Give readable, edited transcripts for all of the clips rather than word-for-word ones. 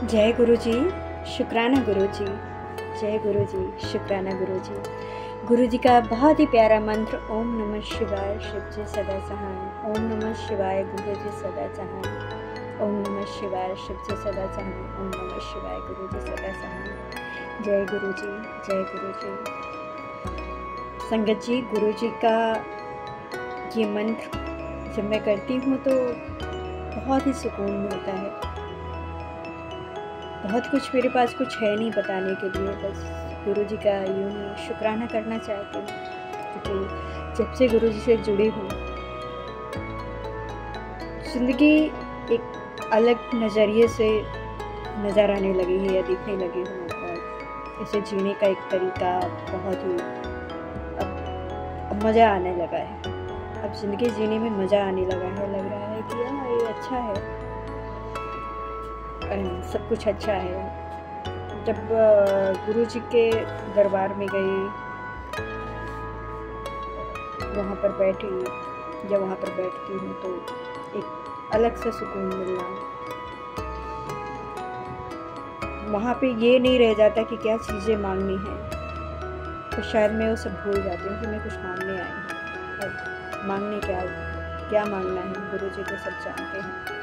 जय गुरु जी, शुक्राना गुरु जी। जय गुरु जी, शुक्राना गुरु जी। गुरु जी का बहुत ही प्यारा मंत्र, ओम नमः शिवाय, शिव जी सदा सहाय। ओम नमः शिवाय, गुरु जी सदा सहाय। ओम नमः शिवाय, शिव जी सदा सहाय। ओम नमः शिवाय, गुरु जी सदा सहाय। जय गुरु जी, जय गुरु जी। संगत जी, गुरु जी का ये मंत्र जब मैं करती हूँ तो बहुत ही सुकून मिलता है। बहुत कुछ मेरे पास कुछ है नहीं बताने के लिए, बस गुरु जी का यूँ ही शुक्राना करना चाहती हूँ, क्योंकि जब से गुरु जी से जुड़ी हूँ ज़िंदगी एक अलग नज़रिए से नज़र आने लगी है या दिखने लगी हूँ, और इसे जीने का एक तरीका बहुत ही अब मज़ा आने लगा है। अब ज़िंदगी जीने में मज़ा आने लगा है, लग रहा है कि हाँ ये अच्छा है, सब कुछ अच्छा है। जब गुरु जी के दरबार में गई, वहाँ पर बैठी, जब वहाँ पर बैठती हूँ तो एक अलग सा सुकून मिलना। वहाँ पे ये नहीं रह जाता कि क्या चीज़ें मांगनी है, तो शायद मैं वो सब भूल जाती हूँ कि मैं कुछ मांगने आई हूँ। और मांगने क्या मांगना है, गुरु जी तो सब जानते हैं।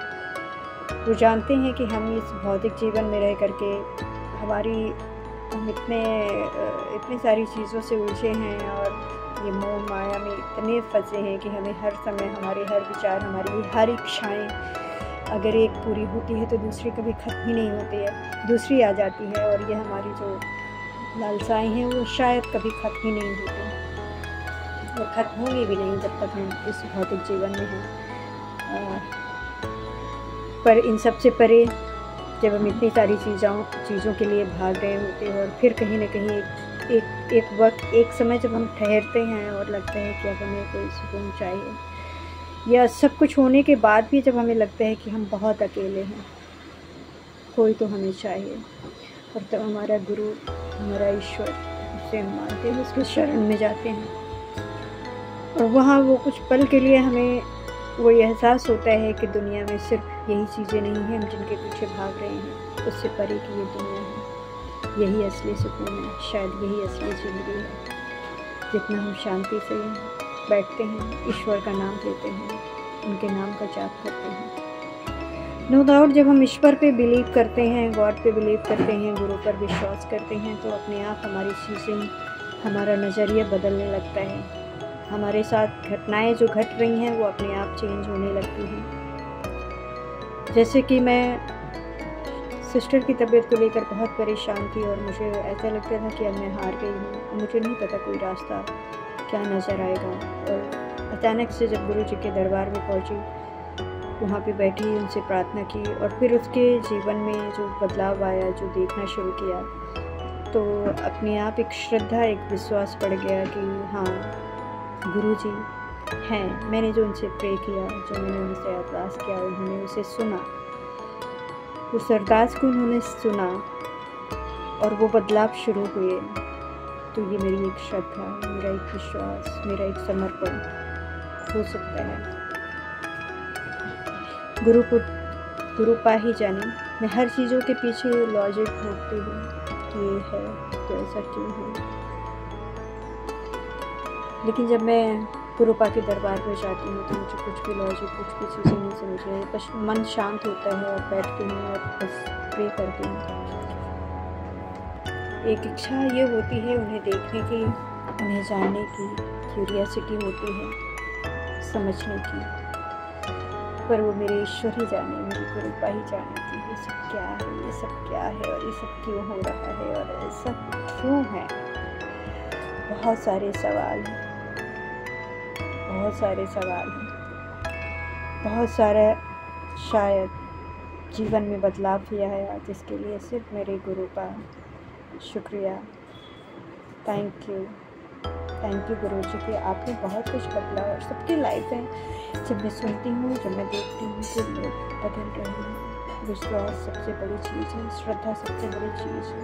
वो जानते हैं कि हम इस भौतिक जीवन में रह करके हम इतने सारी चीज़ों से उलझे हैं और ये मोह माया में इतने फंसे हैं कि हमें हर समय हमारे हर विचार, हमारी हर इच्छाएं अगर एक पूरी होती है तो दूसरी कभी ख़त्म ही नहीं होती है, दूसरी आ जाती है। और ये हमारी जो लालसाएं हैं वो शायद कभी ख़त्म ही नहीं होती, और ख़त्म होंगी भी नहीं जब तक हम इस भौतिक जीवन में हैं। पर इन सब से परे जब हम इतनी सारी चीज़ों के लिए भाग रहे होते हैं, और फिर कहीं ना कहीं एक समय जब हम ठहरते हैं और लगता है कि अब हमें कोई सुकून चाहिए, या सब कुछ होने के बाद भी जब हमें लगता है कि हम बहुत अकेले हैं, कोई तो हमें चाहिए, और तब हमारा गुरु, हमारा ईश्वर, जिसे हम मानते हैं, उसके शरण में जाते हैं। और वहाँ वो कुछ पल के लिए हमें वो एहसास होता है कि दुनिया में सिर्फ यही चीज़ें नहीं हैं हम जिनके पीछे भाग रहे हैं, उससे परे की ये दुनिया है, यही असली सुकून है, शायद यही असली ज़िंदगी है। जितना हम शांति से बैठते हैं, ईश्वर का नाम लेते हैं, उनके नाम का जाप करते हैं। नो डाउट जब हम ईश्वर पे बिलीव करते हैं, गॉड पे बिलीव करते हैं, गुरु पर विश्वास करते हैं, तो अपने आप हमारी चीज़ें, हमारा नज़रिया बदलने लगता है। हमारे साथ घटनाएं जो घट रही हैं वो अपने आप चेंज होने लगती हैं। जैसे कि मैं सिस्टर की तबीयत को लेकर बहुत परेशान थी, और मुझे ऐसा लगता था कि अब मैं हार गई हूँ, मुझे नहीं पता कोई रास्ता क्या नज़र आएगा। और अचानक से जब गुरु जी के दरबार में पहुँची, वहाँ पे बैठी, उनसे प्रार्थना की, और फिर उसके जीवन में जो बदलाव आया, जो देखना शुरू किया, तो अपने आप एक श्रद्धा, एक विश्वास पड़ गया कि हाँ गुरु जी हैं। मैंने जो उनसे प्रे किया, जो मैंने उनसे अरदास किया, उन्होंने उसे सुना, उस अरदास को उन्होंने सुना, और वो बदलाव शुरू हुए। तो ये मेरी एक श्रद्धा, मेरा एक विश्वास, मेरा एक समर्पण हो सकता है। गुरु पा ही जाने। मैं हर चीज़ों के पीछे लॉजिक ढूंढती हूँ कि ये है तो ऐसा क्यों है, लेकिन जब मैं गुरुपा के दरबार में जाती हूँ तो मुझे कुछ भी लॉजिक, कुछ भी चीज़ें नहीं समझ रही, बस मन शांत होता है और बैठती हूँ और बस प्रे करती हूँ। एक इच्छा ये होती है उन्हें देखने की, उन्हें जानने की, क्यूरियोसिटी होती है समझने की, पर वो मेरे ईश्वर ही जाने, मेरे गुरुपा ही जाने की ये सब क्या है, ये सब क्या है, और ये सब क्यों हो रहा है, और ऐसा क्यों है। बहुत सारे सवाल हैं, बहुत सारे सवाल हैं, बहुत सारा शायद जीवन में बदलाव किया है, जिसके लिए सिर्फ मेरे गुरु का शुक्रिया। थैंक यू गुरु जी कि आपने बहुत कुछ बदला, और सबकी लाइफ है। जब मैं सुनती हूँ, जब मैं देखती हूँ कि लोग बदल रहे हैं। विश्वास सबसे बड़ी चीज़ है, श्रद्धा सबसे बड़ी चीज़ है,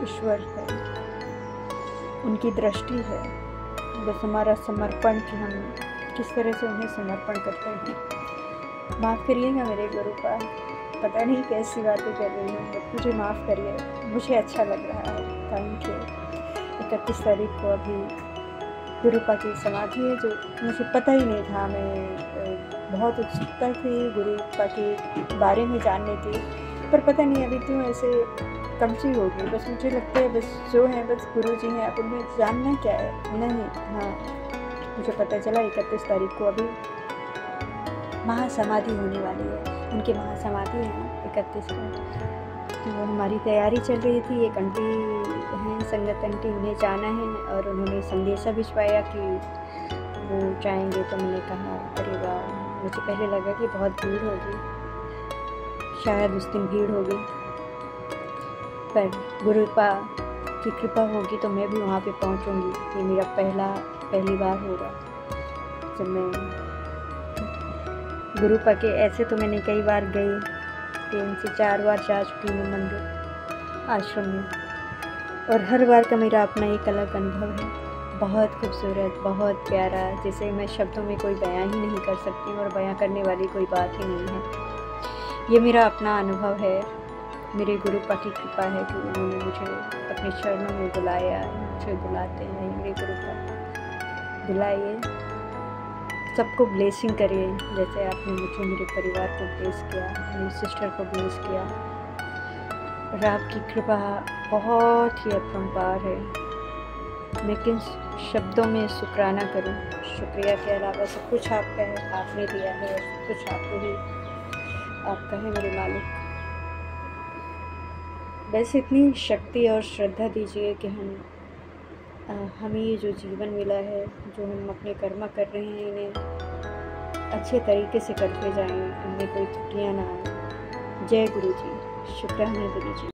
ईश्वर है, उनकी दृष्टि है, बस हमारा समर्पण कि हम किस तरह से उन्हें समर्पण करते हैं। माफ़ करिएगा मेरे गुरुपा, पता नहीं कैसी बातें कर रही हूँ, मुझे माफ़ करिए, मुझे अच्छा लग रहा है। Thank you. 31 तारीख को अभी गुरुपा की समाधि है, जो मुझे पता ही नहीं था। मैं बहुत उत्सुकता थी गुरुपा के बारे में जानने की, पर पता नहीं अभी क्यों ऐसे कमज़ोर हो गई। बस मुझे लगता है बस जो है बस गुरु जी हैं, अब उन्हें जानना क्या है। नहीं, हाँ, मुझे पता चला 31 तारीख को अभी महासमाधि होने वाली है। उनकी महासमाधि है 31 को, तो हमारी तैयारी चल रही थी। एक आंटी हैं, संगत आंटी, उन्हें जाना है और उन्होंने संदेशा भिजवाया कि वो जाएंगे। तो मैंने कहा अरे वाह, मुझे पहले लगा कि बहुत भीड़ होगी, शायद उस दिन भीड़ होगी, पर गुरुपा की कृपा होगी तो मैं भी वहाँ पे पहुँचूँगी। ये मेरा पहली बार होगा जब मैं गुरुपा के, ऐसे तो मैंने कई बार गई, 3 से 4 बार जा चुकी हूँ मंदिर आश्रम में, और हर बार का मेरा अपना एक अलग अनुभव है। बहुत खूबसूरत, बहुत प्यारा, जिसे मैं शब्दों में कोई बयां ही नहीं कर सकती और बयां करने वाली कोई बात ही नहीं है। ये मेरा अपना अनुभव है, मेरे गुरुपा की कृपा है कि उन्होंने मुझे अपने चरणों में बुलाया, मुझे बुलाते हैं। मेरे गुरुपा बुलाइए, सबको ब्लेसिंग करिए, जैसे आपने मुझे, मेरे परिवार को ब्लेस किया, मेरी सिस्टर को ब्लेस किया। और आपकी कृपा बहुत ही अपरंपार है। मैं किन शब्दों में शुक्राना करूं? शुक्रिया के अलावा सब कुछ आपका है, आपने दिया है, और सब कुछ आपका है मेरे मालिक। बस इतनी शक्ति और श्रद्धा दीजिए कि हमें ये जो जीवन मिला है, जो हम अपने कर्म कर रहे हैं, इन्हें अच्छे तरीके से करते जाएं, इनमें कोई त्रुटियाँ ना आए। जय गुरु जी, शुक्राना गुरु जी।